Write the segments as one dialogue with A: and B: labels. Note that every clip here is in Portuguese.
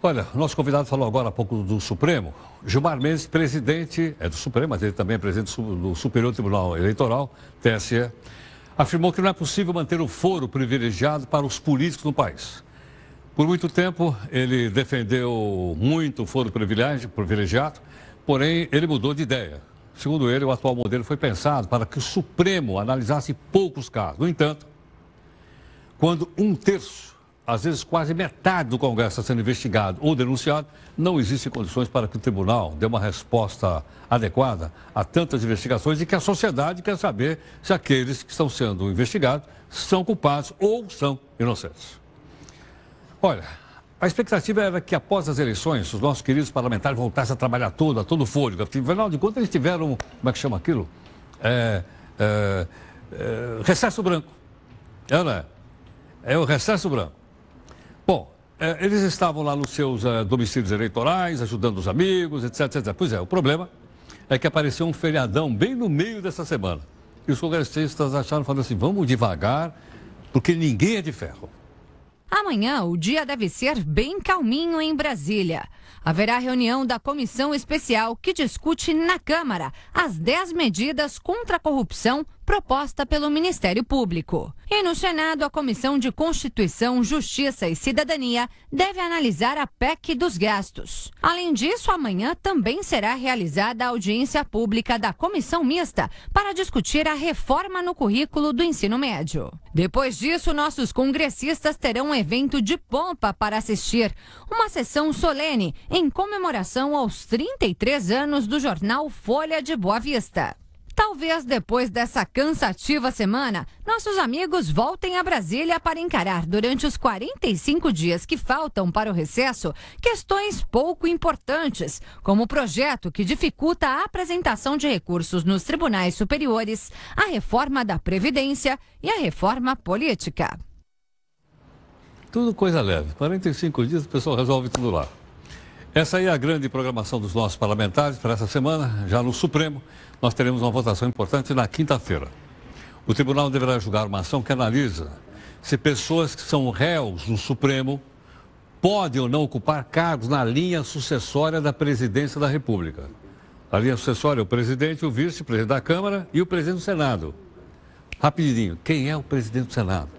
A: Olha, o nosso convidado falou agora há pouco do Supremo. Gilmar Mendes, presidente, é do Supremo, mas ele também é presidente do Superior Tribunal Eleitoral, TSE, afirmou que não é possível manter o foro privilegiado para os políticos no país. Por muito tempo, ele defendeu muito o foro privilegiado, porém, ele mudou de ideia. Segundo ele, o atual modelo foi pensado para que o Supremo analisasse poucos casos. No entanto, quando um terço, às vezes quase metade do Congresso está sendo investigado ou denunciado, não existem condições para que o tribunal dê uma resposta adequada a tantas investigações e que a sociedade quer saber se aqueles que estão sendo investigados são culpados ou são inocentes. Olha, a expectativa era que após as eleições, os nossos queridos parlamentares voltassem a trabalhar a todo fôlego. Afinal de contas, eles tiveram, como é que chama aquilo? Recesso branco. É o recesso branco. Bom, eles estavam lá nos seus domicílios eleitorais, ajudando os amigos, etc. Pois é, o problema é que apareceu um feriadão bem no meio dessa semana. E os congressistas acharam, falando assim, vamos devagar, porque ninguém é de ferro.
B: Amanhã, o dia deve ser bem calminho em Brasília. Haverá reunião da comissão especial que discute na Câmara as 10 medidas contra a corrupção proposta pelo Ministério Público. E no Senado, a Comissão de Constituição, Justiça e Cidadania deve analisar a PEC dos gastos. Além disso, amanhã também será realizada a audiência pública da Comissão Mista para discutir a reforma no currículo do ensino médio. Depois disso, nossos congressistas terão um evento de pompa para assistir, uma sessão solene em comemoração aos 33 anos do jornal Folha de Boa Vista. Talvez depois dessa cansativa semana, nossos amigos voltem a Brasília para encarar durante os 45 dias que faltam para o recesso questões pouco importantes, como o projeto que dificulta a apresentação de recursos nos tribunais superiores, a reforma da Previdência e a reforma política.
A: Tudo coisa leve. 45 dias o pessoal resolve tudo lá. Essa aí é a grande programação dos nossos parlamentares para essa semana. Já no Supremo, nós teremos uma votação importante na quinta-feira. O tribunal deverá julgar uma ação que analisa se pessoas que são réus no Supremo podem ou não ocupar cargos na linha sucessória da presidência da República. A linha sucessória é o presidente, o vice-presidente da Câmara e o presidente do Senado. Rapidinho, quem é o presidente do Senado?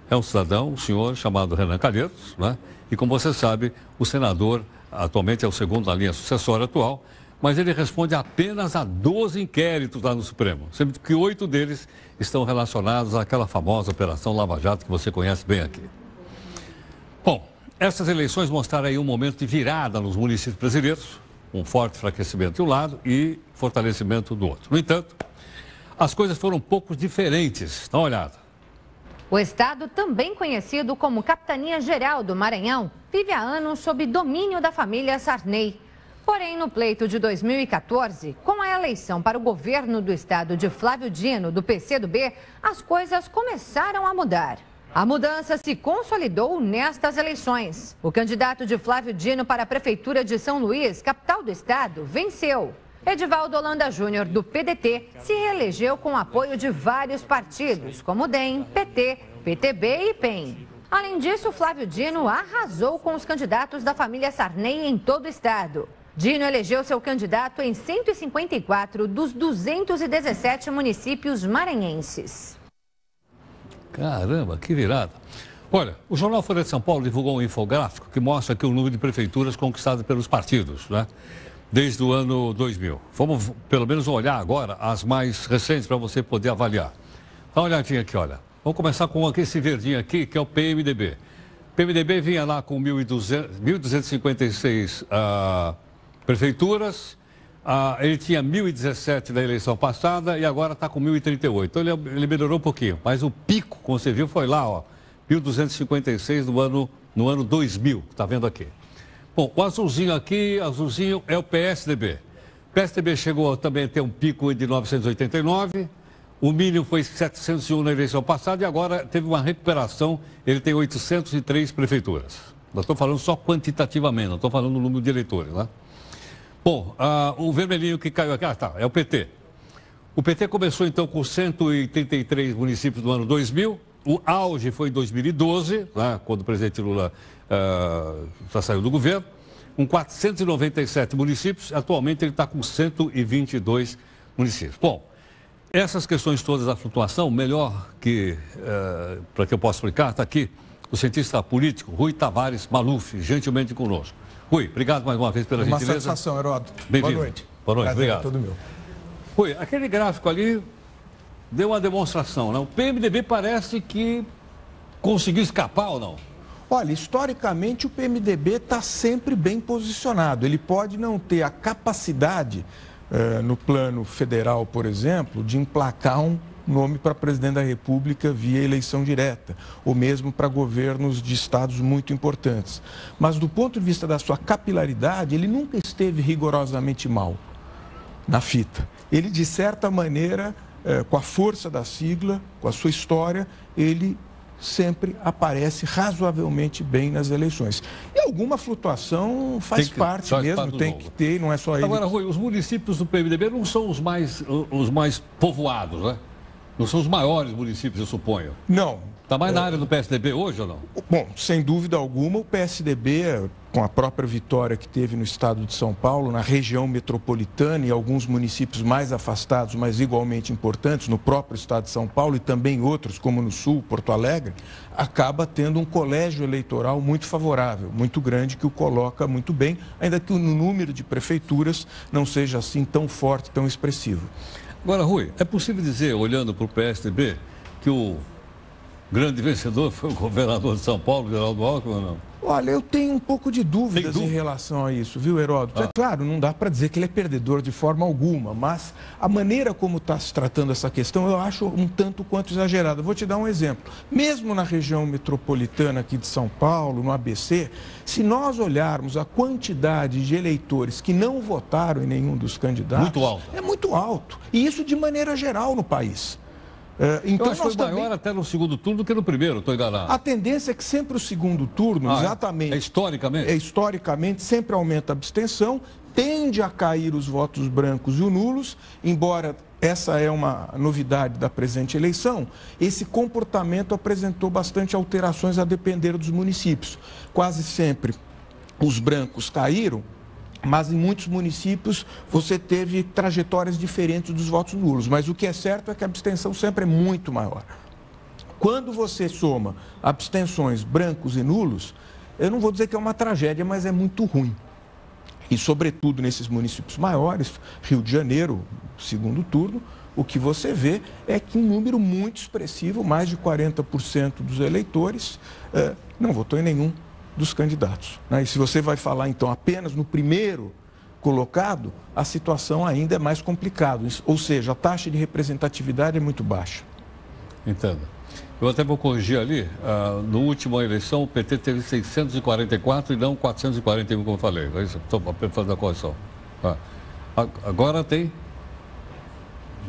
A: É um cidadão, um senhor chamado Renan Calheiros, né? E como você sabe, o senador atualmente é o segundo na linha sucessória atual, mas ele responde apenas a 12 inquéritos lá no Supremo, sendo que 8 deles estão relacionados àquela famosa Operação Lava Jato que você conhece bem aqui. Bom, essas eleições mostraram aí um momento de virada nos municípios brasileiros, um forte enfraquecimento de um lado e fortalecimento do outro. No entanto, as coisas foram um pouco diferentes. Dá uma olhada.
B: O estado, também conhecido como Capitania Geral do Maranhão, vive há anos sob domínio da família Sarney. Porém, no pleito de 2014, com a eleição para o governo do estado de Flávio Dino, do PCdoB, as coisas começaram a mudar. A mudança se consolidou nestas eleições. O candidato de Flávio Dino para a Prefeitura de São Luís, capital do estado, venceu. Edivaldo Holanda Júnior, do PDT, se reelegeu com apoio de vários partidos, como DEM, PT, PTB e PEN. Além disso, Flávio Dino arrasou com os candidatos da família Sarney em todo o estado. Dino elegeu seu candidato em 154 dos 217 municípios maranhenses.
A: Caramba, que virada. Olha, o jornal Folha de São Paulo divulgou um infográfico que mostra aqui o número de prefeituras conquistadas pelos partidos, né? Desde o ano 2000. Vamos, pelo menos, olhar agora as mais recentes para você poder avaliar. Dá uma olhadinha aqui, olha. Vamos começar com esse verdinho aqui, que é o PMDB. O PMDB vinha lá com 1.256 prefeituras. Ele tinha 1.017 na eleição passada e agora está com 1.038. Então, ele melhorou um pouquinho. Mas o pico, como você viu, foi lá, ó, 1.256 no ano 2000. Está vendo aqui? Bom, o azulzinho aqui, azulzinho é o PSDB. O PSDB chegou também a ter um pico de 989, o mínimo foi 701 na eleição passada e agora teve uma recuperação, ele tem 803 prefeituras. Nós estamos falando só quantitativamente, não estou falando do número de eleitores, né? Bom, o vermelhinho que caiu aqui, é o PT. O PT começou então com 183 municípios no ano 2000, O auge foi em 2012, né, quando o presidente Lula saiu do governo, com 497 municípios. Atualmente ele está com 122 municípios. Bom, essas questões todas da flutuação, melhor que, para que eu possa explicar, está aqui o cientista político Rui Tavares Maluf, gentilmente conosco. Rui, obrigado mais uma vez pela gentileza.
C: Uma satisfação, Heródoto.
A: Bem-vindo.
C: Boa noite.
A: Boa noite,
C: Prazer,
A: obrigado.
C: Todo meu.
A: Rui, aquele gráfico ali deu uma demonstração, né? O PMDB parece que conseguiu escapar ou não?
C: Olha, historicamente o PMDB está sempre bem posicionado. Ele pode não ter a capacidade, no plano federal, por exemplo, de emplacar um nome para presidente da República via eleição direta, ou mesmo para governos de estados muito importantes. Mas do ponto de vista da sua capilaridade, ele nunca esteve rigorosamente mal na fita. Ele, de certa maneira, com a força da sigla, com a sua história, ele sempre aparece razoavelmente bem nas eleições. E alguma flutuação faz parte mesmo, tem que ter, não é só ele.
A: Agora, Rui, os municípios do PMDB não são os mais povoados, né? Não são os maiores municípios, eu suponho.
C: Não.
A: Está mais na área do PSDB hoje ou não?
C: Bom, sem dúvida alguma, o PSDB, com a própria vitória que teve no estado de São Paulo, na região metropolitana e alguns municípios mais afastados, mas igualmente importantes, no próprio estado de São Paulo e também outros, como no Sul, Porto Alegre, acaba tendo um colégio eleitoral muito favorável, muito grande, que o coloca muito bem, ainda que o número de prefeituras não seja assim tão forte, tão expressivo.
A: Agora, Rui, é possível dizer, olhando para o PSDB, que o grande vencedor foi o governador de São Paulo, Geraldo Alckmin, ou não?
C: Olha, eu tenho um pouco de dúvidas em relação a isso, viu, Heródoto? É claro, não dá para dizer que ele é perdedor de forma alguma, mas a maneira como está se tratando essa questão eu acho um tanto quanto exagerada. Vou te dar um exemplo. Mesmo na região metropolitana aqui de São Paulo, no ABC, se nós olharmos a quantidade de eleitores que não votaram em nenhum dos candidatos...
A: Muito alto.
C: É muito alto. E isso de maneira geral no país.
A: Então, eu acho que foi maior até no segundo turno do que no primeiro, estou enganado.
C: A tendência é que sempre o segundo turno, exatamente... historicamente, sempre aumenta a abstenção, tende a cair os votos brancos e os nulos, embora essa é uma novidade da presente eleição, esse comportamento apresentou bastante alterações a depender dos municípios. Quase sempre os brancos caíram, mas em muitos municípios você teve trajetórias diferentes dos votos nulos. Mas o que é certo é que a abstenção sempre é muito maior. Quando você soma abstenções brancos e nulos, eu não vou dizer que é uma tragédia, mas é muito ruim. E, sobretudo, nesses municípios maiores, Rio de Janeiro, segundo turno, o que você vê é que um número muito expressivo, mais de 40% dos eleitores, não votou em nenhum dos candidatos. E se você vai falar, então, apenas no primeiro colocado, a situação ainda é mais complicada. Ou seja, a taxa de representatividade é muito baixa.
A: Entendo. Eu até vou corrigir ali. Na última eleição, o PT teve 644 e não 441, como eu falei. Estou fazendo a correção. Agora tem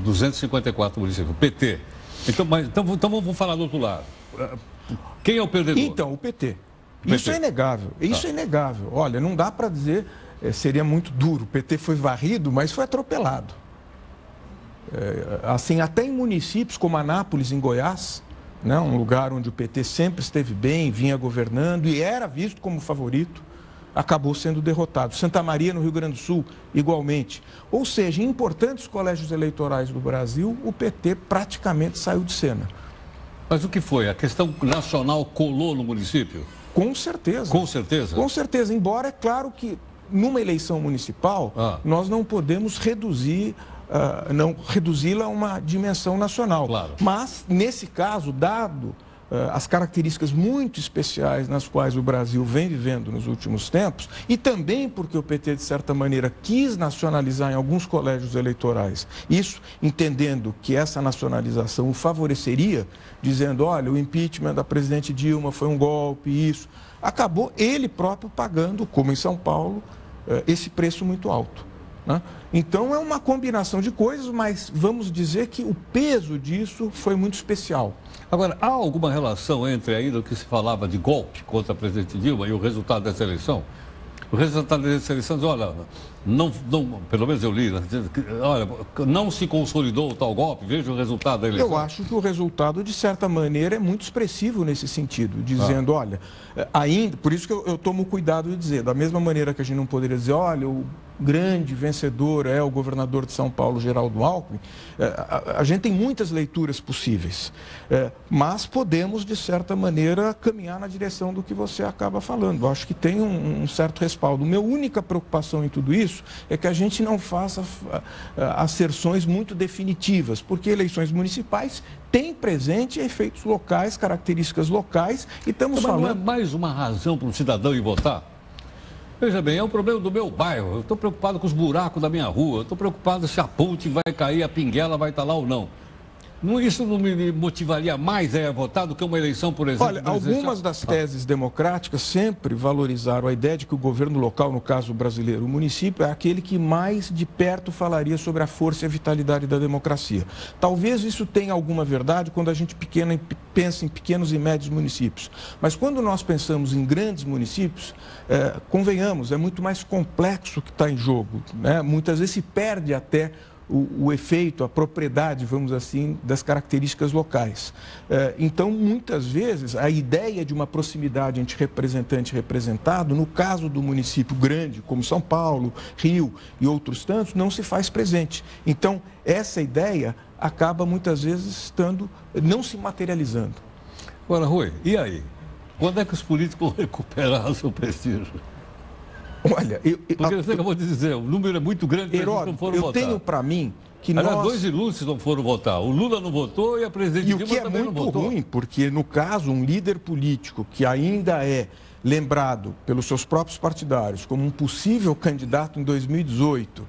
A: 254 municípios. O PT. Então vamos falar do outro lado. Quem é o perdedor?
C: Então, o PT. Isso é inegável, isso é inegável. Olha, não dá para dizer, seria muito duro. O PT foi varrido, mas foi atropelado. Assim, até em municípios como Anápolis, em Goiás, né, um lugar onde o PT sempre esteve bem, vinha governando e era visto como favorito, acabou sendo derrotado. Santa Maria, no Rio Grande do Sul, igualmente. Ou seja, em importantes colégios eleitorais do Brasil, o PT praticamente saiu de cena.
A: Mas o que foi? A questão nacional colou no município?
C: Com certeza.
A: Com certeza?
C: Com certeza, embora é claro que numa eleição municipal nós não podemos reduzi-la a uma dimensão nacional.
A: Claro.
C: Mas, nesse caso, dado as características muito especiais nas quais o Brasil vem vivendo nos últimos tempos, e também porque o PT, de certa maneira, quis nacionalizar em alguns colégios eleitorais, isso entendendo que essa nacionalização o favoreceria, dizendo, olha, o impeachment da presidente Dilma foi um golpe, isso, acabou ele próprio pagando, como em São Paulo, esse preço muito alto. Né? Então, é uma combinação de coisas, mas vamos dizer que o peso disso foi muito especial.
A: Agora, há alguma relação entre ainda o que se falava de golpe contra a presidente Dilma e o resultado dessa eleição? O resultado dessa eleição diz, olha, não, pelo menos eu li, olha, não se consolidou o tal golpe, veja o resultado da eleição.
C: Eu acho que o resultado, de certa maneira, é muito expressivo nesse sentido, dizendo, olha, ainda, por isso que eu tomo cuidado de dizer, da mesma maneira que a gente não poderia dizer, olha, o grande vencedor é o governador de São Paulo, Geraldo Alckmin, a gente tem muitas leituras possíveis, mas podemos, de certa maneira, caminhar na direção do que você acaba falando. Eu acho que tem um certo respaldo. Minha única preocupação em tudo isso é que a gente não faça asserções muito definitivas, porque eleições municipais têm presente efeitos locais, características locais, e estamos falando...
A: Mas não é mais uma razão para um cidadão ir votar? Veja bem, é um problema do meu bairro. Eu estou preocupado com os buracos da minha rua. Eu estou preocupado se a ponte vai cair, a pinguela vai estar lá ou não. Isso não me motivaria mais a votar do que uma eleição, por exemplo?
C: Olha, algumas das teses democráticas sempre valorizaram a ideia de que o governo local, no caso brasileiro, o município, é aquele que mais de perto falaria sobre a força e a vitalidade da democracia. Talvez isso tenha alguma verdade quando a gente pensa em pequenos e médios municípios. Mas quando nós pensamos em grandes municípios, convenhamos, é muito mais complexo o que está em jogo, né? Muitas vezes se perde até o efeito, a propriedade, vamos assim, das características locais. Então, muitas vezes, a ideia de uma proximidade entre representante e representado, no caso do município grande, como São Paulo, Rio e outros tantos, não se faz presente. Então, essa ideia acaba, muitas vezes, não se materializando.
A: Agora, Rui, e aí? Quando é que os políticos vão recuperar o seu prestígio?
C: Olha,
A: porque você acabou de dizer, o número é muito grande, eles não foram votar.
C: Eu tenho para mim que
A: dois ilustres não foram votar. O Lula não votou e a presidente Dilma também não votou.
C: E o que é muito ruim, porque no caso, um líder político que ainda é lembrado pelos seus próprios partidários como um possível candidato em 2018,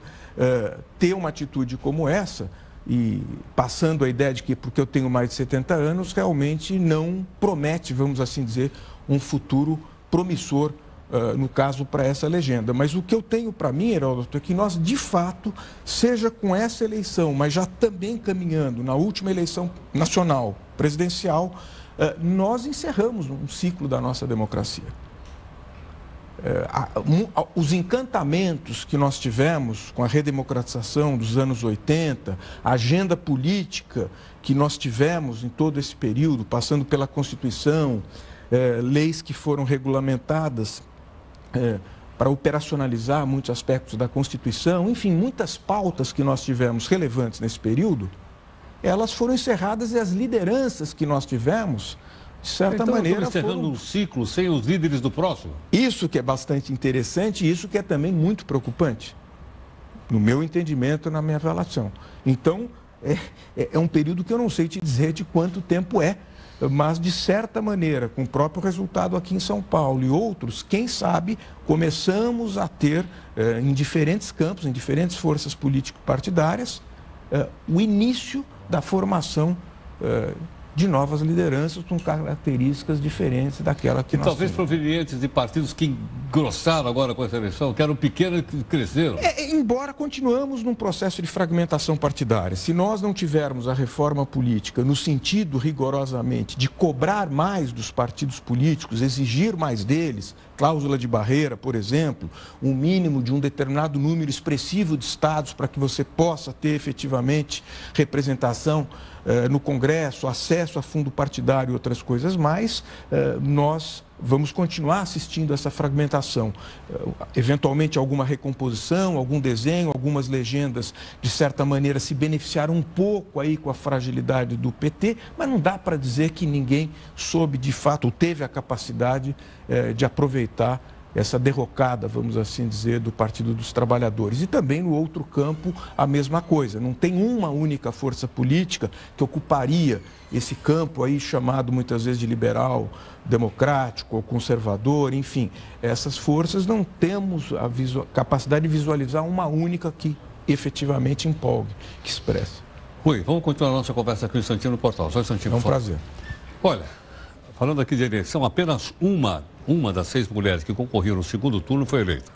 C: ter uma atitude como essa, e passando a ideia de que porque eu tenho mais de 70 anos, realmente não promete, vamos assim dizer, um futuro promissor, no caso, para essa legenda. Mas o que eu tenho para mim, Heródoto, é que nós, de fato, seja com essa eleição, mas já também caminhando na última eleição nacional, presidencial, nós encerramos um ciclo da nossa democracia. Os encantamentos que nós tivemos com a redemocratização dos anos 80, a agenda política que nós tivemos em todo esse período, passando pela Constituição, leis que foram regulamentadas para operacionalizar muitos aspectos da Constituição, enfim, muitas pautas que nós tivemos relevantes nesse período, elas foram encerradas e as lideranças que nós tivemos, de certa maneira,
A: encerrando um ciclo sem os líderes do próximo.
C: Isso que é bastante interessante e isso que é também muito preocupante, no meu entendimento, na minha avaliação. Então, é um período que eu não sei te dizer de quanto tempo é, mas, de certa maneira, com o próprio resultado aqui em São Paulo e outros, quem sabe, começamos a ter, em diferentes campos, em diferentes forças político-partidárias, o início da formação de novas lideranças com características diferentes daquela que nós
A: talvez temos. Provenientes de partidos que engrossaram agora com essa eleição, que eram pequenos e que cresceram.
C: Embora continuamos num processo de fragmentação partidária, se nós não tivermos a reforma política no sentido rigorosamente de cobrar mais dos partidos políticos, exigir mais deles, cláusula de barreira, por exemplo, um mínimo de um determinado número expressivo de estados para que você possa ter efetivamente representação no Congresso, acesso a fundo partidário e outras coisas mais, nós vamos continuar assistindo a essa fragmentação. Eventualmente alguma recomposição, algum desenho, algumas legendas, de certa maneira, se beneficiaram um pouco aí com a fragilidade do PT, mas não dá para dizer que ninguém soube de fato, ou teve a capacidade de aproveitar essa derrocada, vamos assim dizer, do Partido dos Trabalhadores. E também no outro campo a mesma coisa. Não tem uma única força política que ocuparia esse campo aí chamado muitas vezes de liberal, democrático ou conservador, enfim. Essas forças não temos a capacidade de visualizar uma única que efetivamente empolgue, que expresse.
A: Rui, vamos continuar a nossa conversa aqui no Instantinho no Portal. Só um instantinho.
C: É um prazer.
A: Olha, falando aqui de eleição, apenas uma das 6 mulheres que concorreram no segundo turno foi eleita.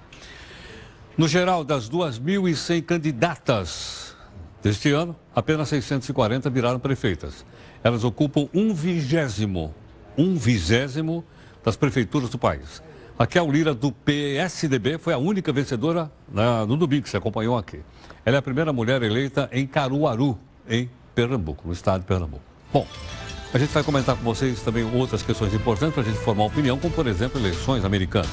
A: No geral, das 2.100 candidatas deste ano, apenas 640 viraram prefeitas. Elas ocupam 1/20 das prefeituras do país. Raquel Lira, do PSDB, foi a única vencedora no domingo, que você acompanhou aqui. Ela é a primeira mulher eleita em Caruaru, em Pernambuco, no estado de Pernambuco. Bom, a gente vai comentar com vocês também outras questões importantes para a gente formar opinião, como, por exemplo, eleições americanas.